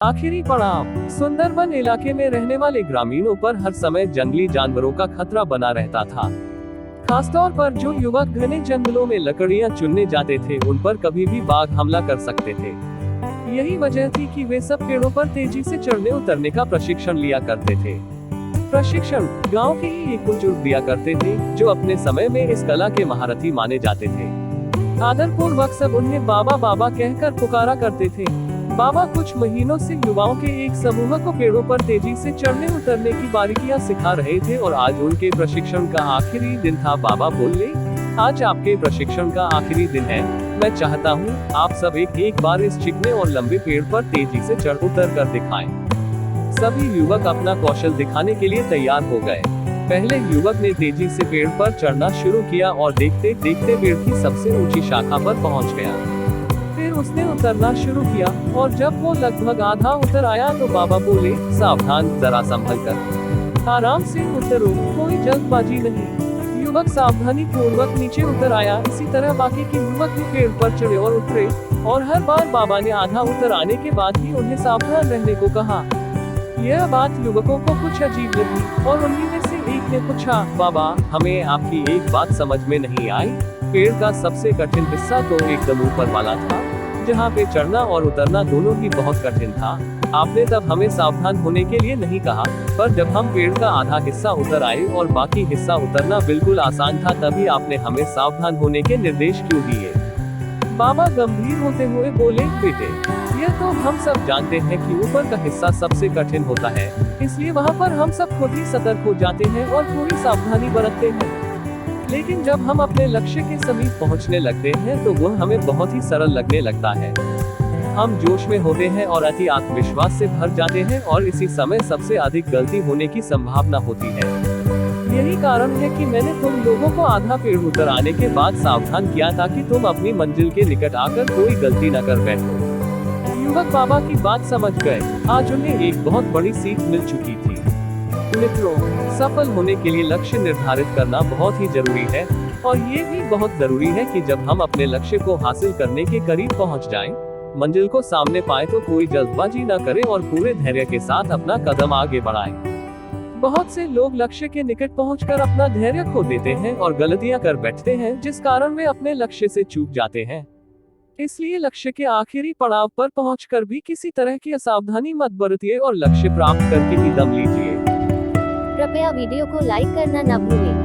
आखिरी पड़ाव। सुंदरबन इलाके में रहने वाले ग्रामीणों पर हर समय जंगली जानवरों का खतरा बना रहता था। खासतौर पर जो युवक घने जंगलों में लकड़ियां चुनने जाते थे, उन पर कभी भी बाघ हमला कर सकते थे। यही वजह थी कि वे सब पेड़ों पर तेजी से चढ़ने उतरने का प्रशिक्षण लिया करते थे। प्रशिक्षण गांव के ही एक बुजुर्ग दिया करते थे, जो अपने समय में इस कला के महारथी माने जाते थे। आदरपूर्वक सब उन्हें बाबा बाबा कहकर पुकारा करते थे। बाबा कुछ महीनों से युवाओं के एक समूह को पेड़ों पर तेजी से चढ़ने उतरने की बारीकियां सिखा रहे थे और आज उनके प्रशिक्षण का आखिरी दिन था। बाबा बोले, आज आपके प्रशिक्षण का आखिरी दिन है। मैं चाहता हूँ आप सब एक बार इस चिकने और लंबे पेड़ पर तेजी से चढ़ उतर कर दिखाएं। सभी युवक अपना कौशल दिखाने के लिए तैयार हो गए। पहले युवक ने तेजी से पेड़ पर चढ़ना शुरू किया और देखते देखते पेड़ की सबसे ऊंची शाखा पर पहुंच गया। फिर उसने उतरना शुरू किया और जब वो लगभग आधा उतर आया तो बाबा बोले, सावधान, जरा संभल कर, आराम से उतरो, कोई जल्दबाजी नहीं। युवक सावधानी पूर्वक नीचे उतर आया। इसी तरह बाकी के युवक भी पेड़ पर चढ़े और उतरे और हर बार बाबा ने आधा उतर आने के बाद ही उन्हें सावधान रहने को कहा। यह बात युवकों को कुछ अजीब लगी और उन्हीं में से एक ने पूछा, बाबा, हमें आपकी एक बात समझ में नहीं आई। पेड़ का सबसे कठिन हिस्सा तो एकदम ऊपर वाला था, जहाँ पे चढ़ना और उतरना दोनों ही बहुत कठिन था। आपने तब हमें सावधान होने के लिए नहीं कहा, पर जब हम पेड़ का आधा हिस्सा उतर आए और बाकी हिस्सा उतरना बिल्कुल आसान था, तभी आपने हमें सावधान होने के निर्देश क्यों दिए? बाबा गंभीर होते हुए बोले, बेटे, यह तो हम सब जानते हैं कि ऊपर का हिस्सा सबसे कठिन होता है, इसलिए वहाँ पर हम सब खुद ही सतर्क हो जाते हैं और पूरी सावधानी बरतते हैं। लेकिन जब हम अपने लक्ष्य के समीप पहुंचने लगते हैं तो वह हमें बहुत ही सरल लगने लगता है। हम जोश में होते हैं और अति आत्मविश्वास से भर जाते हैं और इसी समय सबसे अधिक गलती होने की संभावना होती है। यही कारण है कि मैंने तुम लोगों को आधा पेड़ उतर आने के बाद सावधान किया, ताकि तुम अपनी मंजिल के निकट आकर कोई गलती न कर बैठो। युवक बाबा की बात समझ गए। आज उन्हें एक बहुत बड़ी सीख मिल चुकी थी। मित्रों, सफल होने के लिए लक्ष्य निर्धारित करना बहुत ही जरूरी है और ये भी बहुत जरूरी है कि जब हम अपने लक्ष्य को हासिल करने के करीब पहुंच जाएं, मंजिल को सामने पाए तो कोई जल्दबाजी न करें और पूरे धैर्य के साथ अपना कदम आगे बढ़ाएं। बहुत से लोग लक्ष्य के निकट पहुंचकर अपना धैर्य खो देते हैं और गलतियां कर बैठते हैं, जिस कारण वे अपने लक्ष्य से चूक जाते हैं। इसलिए लक्ष्य के आखिरी पड़ाव पर पहुंचकर भी किसी तरह की असावधानी मत बरतिए और लक्ष्य प्राप्त करके ही दम लीजिए। कृपया वीडियो को लाइक करना न भूलें।